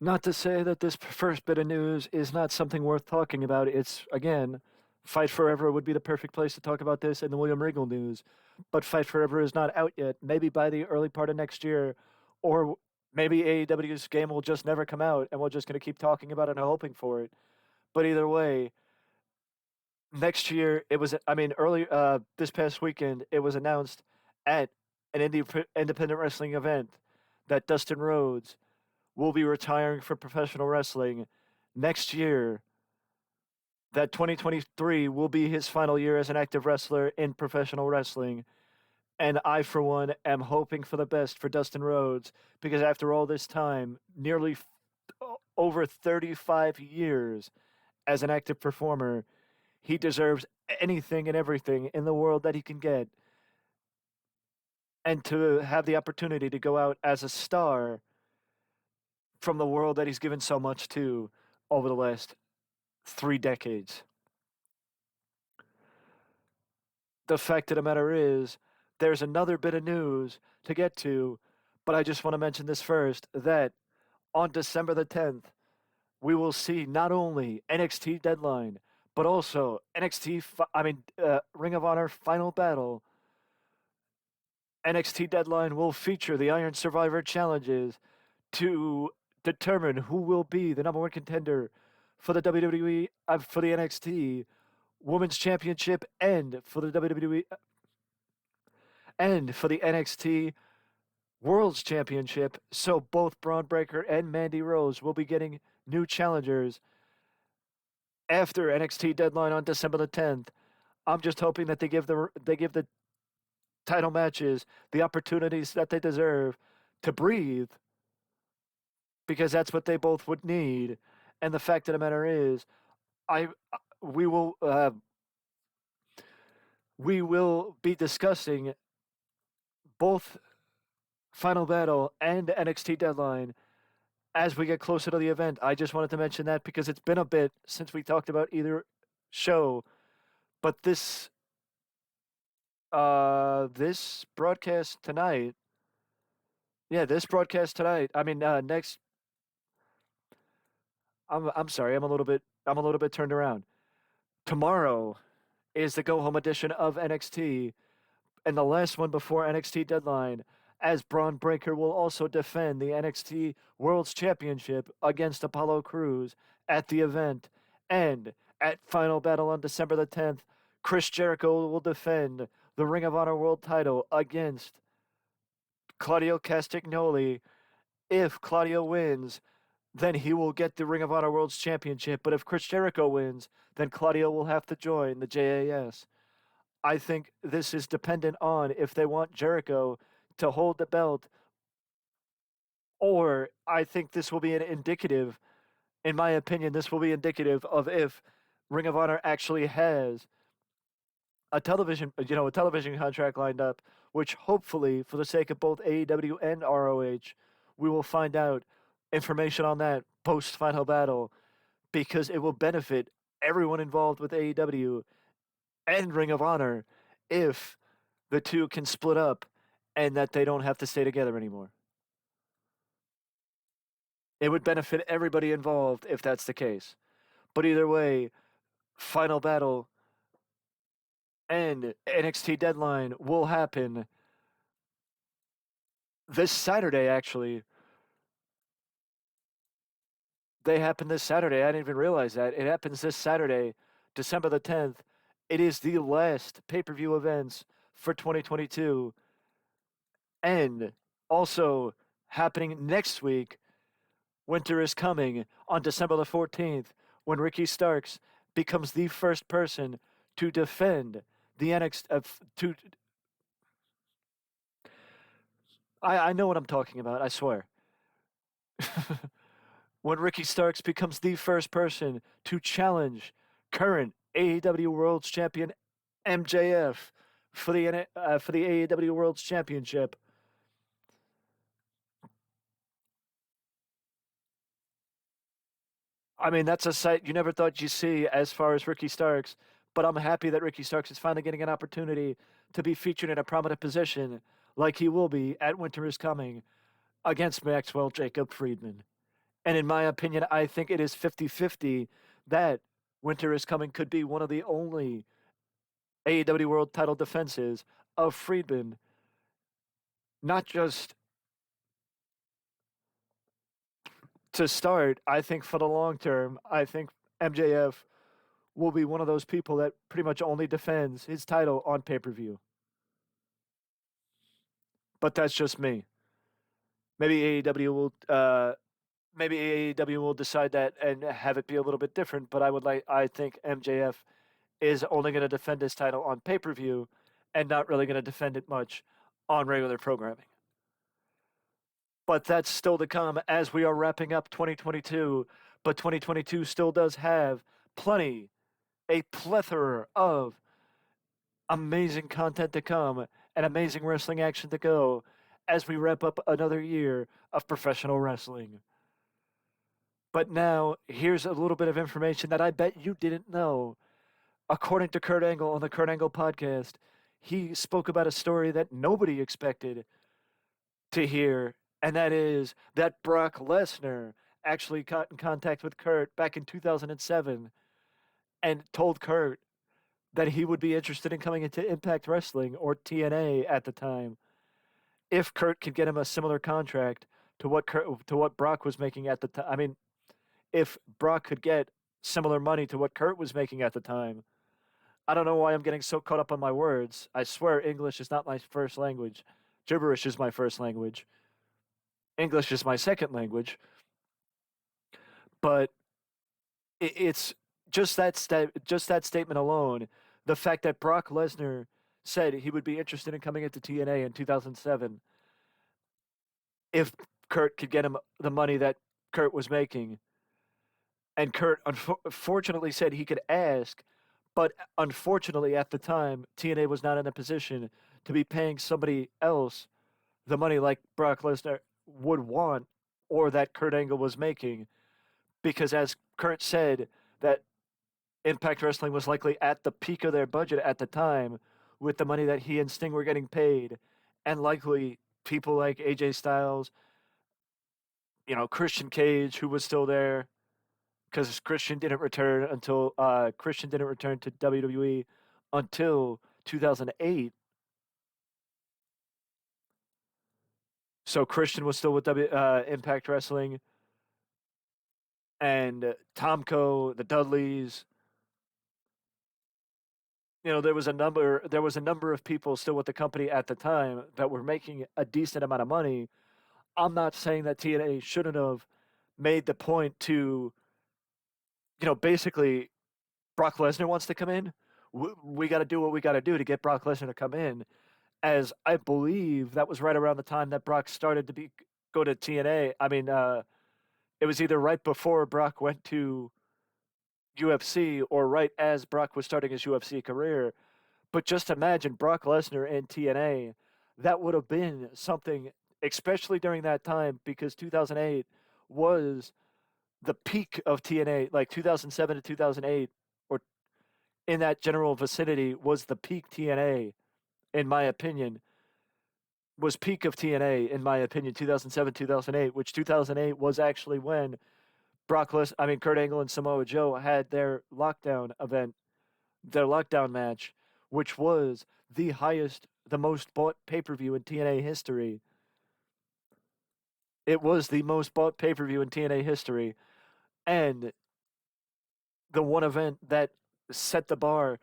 Not to say that this first bit of news is not something worth talking about. It's, again, Fight Forever would be the perfect place to talk about this and the William Regal news. But Fight Forever is not out yet. Maybe by the early part of next year, or maybe AEW's game will just never come out and we're just going to keep talking about it and hoping for it. But either way, next year, this past weekend, it was announced at an independent wrestling event that Dustin Rhodes will be retiring from professional wrestling next year, that 2023 will be his final year as an active wrestler in professional wrestling. And I, for one, am hoping for the best for Dustin Rhodes because after all this time, nearly over 35 years as an active performer, he deserves anything and everything in the world that he can get. And to have the opportunity to go out as a star from the world that he's given so much to over the last 3 decades. The fact of the matter is, there's another bit of news to get to, but I just want to mention this first that on December the 10th, we will see not only NXT Deadline, but also Ring of Honor Final Battle. NXT Deadline will feature the Iron Survivor challenges to determine who will be the number one contender for the WWE, for the NXT Women's Championship and for the WWE and for the NXT World's Championship. So both Braun Breaker and Mandy Rose will be getting new challengers after NXT Deadline on December the 10th. I'm just hoping that they give the title matches the opportunities that they deserve to breathe, because that's what they both would need. And the fact of the matter is, I we will be discussing both Final Battle and NXT Deadline as we get closer to the event. I just wanted to mention that because it's been a bit since we talked about either show, but this broadcast tonight, this broadcast tonight. Next. I'm sorry. I'm a little bit turned around. Tomorrow is the go home edition of NXT, and the last one before NXT Deadline, as Braun Breaker will also defend the NXT World's Championship against Apollo Crews at the event. And at Final Battle on December the 10th, Chris Jericho will defend the Ring of Honor World title against Claudio Castagnoli. If Claudio wins, then he will get the Ring of Honor World's Championship. But if Chris Jericho wins, then Claudio will have to join the JAS. I think this is dependent on if they want Jericho to hold the belt, or I think this will be in my opinion, this will be indicative of if Ring of Honor actually has a television contract lined up, which hopefully, for the sake of both AEW and ROH, we will find out information on that post Final Battle, because it will benefit everyone involved with AEW and Ring of Honor if the two can split up and that they don't have to stay together anymore. It would benefit everybody involved if that's the case. But either way, Final Battle and NXT Deadline will happen this Saturday, actually. They happen this Saturday. I didn't even realize that. It happens this Saturday, December the 10th. It is the last pay-per-view events for 2022. And also happening next week, Winter is Coming on December the 14th, when Ricky Starks becomes the first person to defend the NXT. I know what I'm talking about, I swear. When Ricky Starks becomes the first person to challenge current AEW World's Champion MJF for the AEW World's Championship. I mean, that's a sight you never thought you'd see as far as Ricky Starks, but I'm happy that Ricky Starks is finally getting an opportunity to be featured in a prominent position like he will be at Winter is Coming against Maxwell Jacob Friedman. And in my opinion, I think it is 50-50 that Winter is Coming could be one of the only AEW World Title defenses of Friedman, not just to start. I think for the long term, I think MJF will be one of those people that pretty much only defends his title on pay-per-view. But that's just me. Maybe AEW will maybe AEW will decide that and have it be a little bit different, but I think MJF is only going to defend his title on pay-per-view and not really going to defend it much on regular programming. But that's still to come as we are wrapping up 2022, but 2022 still does have a plethora of amazing content to come and amazing wrestling action to go as we wrap up another year of professional wrestling. But now, here's a little bit of information that I bet you didn't know. According to Kurt Angle on the Kurt Angle podcast, he spoke about a story that nobody expected to hear, and that is that Brock Lesnar actually got in contact with Kurt back in 2007 and told Kurt that he would be interested in coming into Impact Wrestling or TNA at the time if Kurt could get him a similar contract to what Brock was making at the time. I mean, if Brock could get similar money to what Kurt was making at the time. I don't know why I'm getting so caught up on my words. I swear English is not my first language. Gibberish is my first language. English is my second language. But it's just that statement alone, the fact that Brock Lesnar said he would be interested in coming into TNA in 2007 if Kurt could get him the money that Kurt was making. And Kurt unfortunately said he could ask, but unfortunately at the time, TNA was not in a position to be paying somebody else the money like Brock Lesnar would want or that Kurt Angle was making. Because as Kurt said, that Impact Wrestling was likely at the peak of their budget at the time with the money that he and Sting were getting paid. And likely people like AJ Styles, Christian Cage, who was still there, because Christian didn't return to WWE until 2008. So Christian was still with Impact Wrestling, and Tomko, the Dudleys. There was a number of people still with the company at the time that were making a decent amount of money. I'm not saying that TNA shouldn't have made the point to, basically Brock Lesnar wants to come in. We got to do what we got to do to get Brock Lesnar to come in. As I believe that was right around the time that Brock started to go to TNA. I mean, it was either right before Brock went to UFC or right as Brock was starting his UFC career. But just imagine Brock Lesnar in TNA. That would have been something, especially during that time, because 2008 was the peak of TNA, like 2007 to 2008, or in that general vicinity, was the peak TNA, in my opinion. Was peak of TNA, in my opinion, 2007, 2008, which 2008 was actually when Kurt Angle and Samoa Joe had their lockdown event, their lockdown match, which was the most bought pay-per-view in TNA history. It was the most bought pay-per-view in TNA history, and the one event that set the bar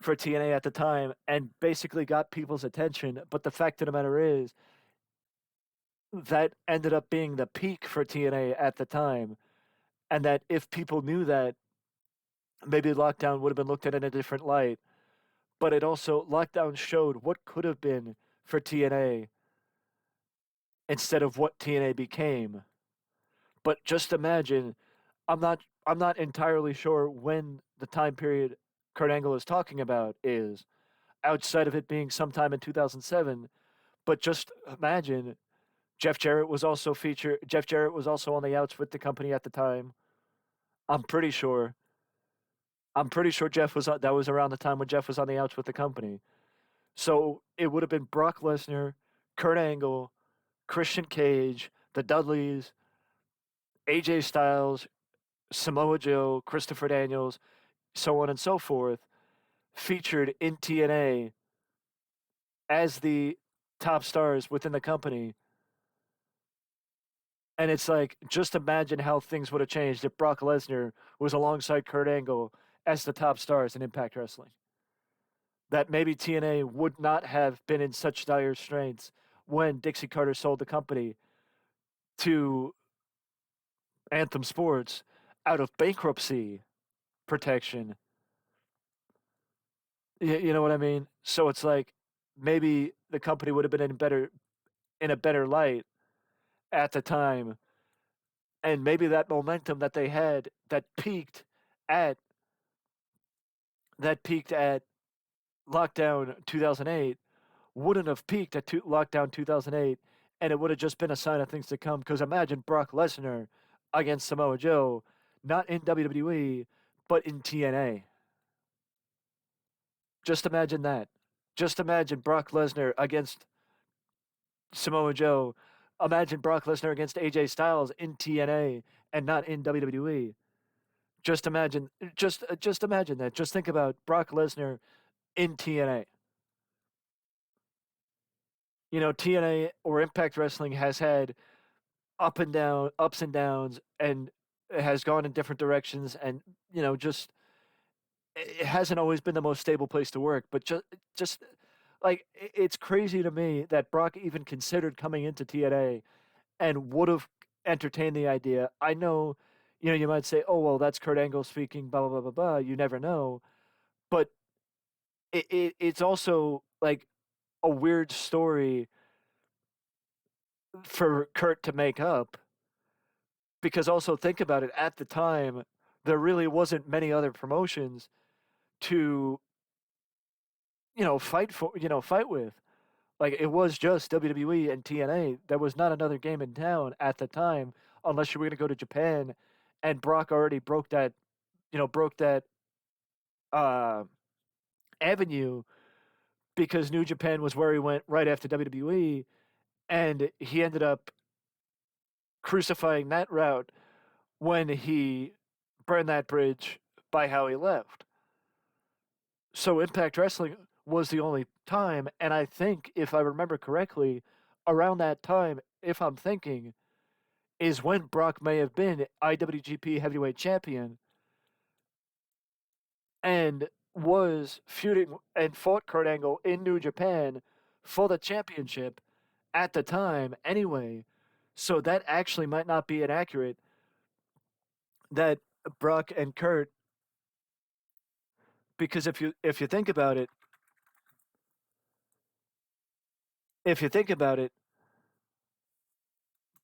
for TNA at the time and basically got people's attention. But the fact of the matter is, that ended up being the peak for TNA at the time, and that if people knew that, maybe lockdown would have been looked at in a different light. But it also, lockdown showed what could have been for TNA instead of what TNA became. But just imagine, I'm not entirely sure when the time period Kurt Angle is talking about is, outside of it being sometime in 2007. But just imagine, Jeff Jarrett was also on the outs with the company at the time. I'm pretty sure. I'm pretty sure that was around the time when Jeff was on the outs with the company. So it would have been Brock Lesnar, Kurt Angle, Christian Cage, the Dudleys, AJ Styles, Samoa Joe, Christopher Daniels, so on and so forth, featured in TNA as the top stars within the company. And it's like, just imagine how things would have changed if Brock Lesnar was alongside Kurt Angle as the top stars in Impact Wrestling. That maybe TNA would not have been in such dire straits when Dixie Carter sold the company to Anthem Sports out of bankruptcy protection. You know what I mean? So it's like maybe the company would have been in a better light at the time, and maybe that momentum that they had at that peaked at lockdown 2008 wouldn't have peaked at lockdown 2008, and it would have just been a sign of things to come. Because imagine Brock Lesnar against Samoa Joe, not in WWE, but in TNA. Just imagine that. Just imagine Brock Lesnar against Samoa Joe. Imagine Brock Lesnar against AJ Styles in TNA and not in WWE. Just imagine, just imagine that. Just think about Brock Lesnar in TNA. You know, TNA or Impact Wrestling has had ups and downs, and it has gone in different directions, and just it hasn't always been the most stable place to work. But just like it's crazy to me that Brock even considered coming into TNA and would have entertained the idea. I know, you might say, "Oh well, that's Kurt Angle speaking," blah blah blah blah blah. You never know, but it's also like a weird story for Kurt to make up, because also think about it, at the time there really wasn't many other promotions to fight with. Like, it was just WWE and TNA. There was not another game in town at the time, unless you were going to go to Japan, and Brock already broke that uh, avenue, because New Japan was where he went right after WWE, and he ended up crucifying that route when he burned that bridge by how he left. So Impact Wrestling was the only time, and I think, if I remember correctly, around that time, if I'm thinking, is when Brock may have been IWGP Heavyweight Champion and was feuding and fought Kurt Angle in New Japan for the championship at the time anyway. So that actually might not be inaccurate, that Brock and Kurt, because if you think about it, if you think about it,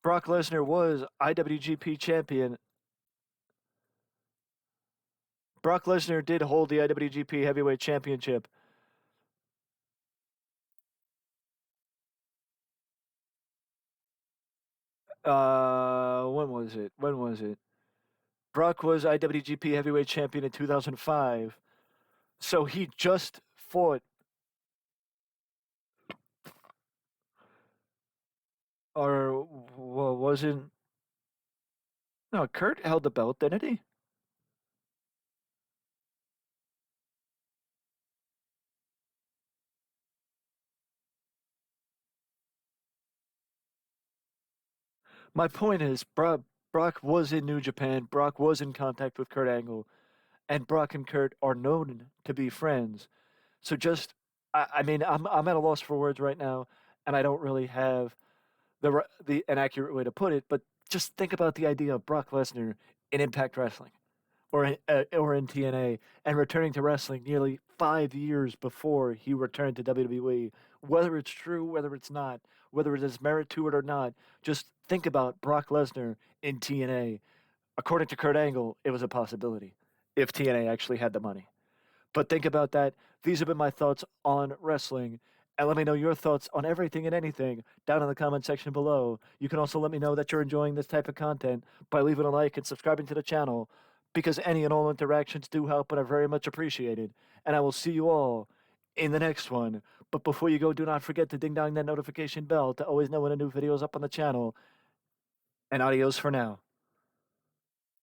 Brock Lesnar was IWGP champion. Brock Lesnar did hold the IWGP Heavyweight Championship. When was it? When was it? Brock was IWGP Heavyweight Champion in 2005. So he just fought, or well, wasn't. No, Kurt held the belt, didn't he? My point is, Brock was in New Japan. Brock was in contact with Kurt Angle, and Brock and Kurt are known to be friends. So just, I mean, I'm at a loss for words right now, and I don't really have the an accurate way to put it. But just think about the idea of Brock Lesnar in Impact Wrestling, or in TNA, and returning to wrestling nearly 5 years before he returned to WWE. Whether it's true, whether it's not, whether there's merit to it or not, just think about Brock Lesnar in TNA. According to Kurt Angle, it was a possibility if TNA actually had the money. But think about that. These have been my thoughts on wrestling. And let me know your thoughts on everything and anything down in the comment section below. You can also let me know that you're enjoying this type of content by leaving a like and subscribing to the channel, because any and all interactions do help and are very much appreciated. And I will see you all in the next one. But before you go, do not forget to ding dong that notification bell to always know when a new video is up on the channel. And adios for now.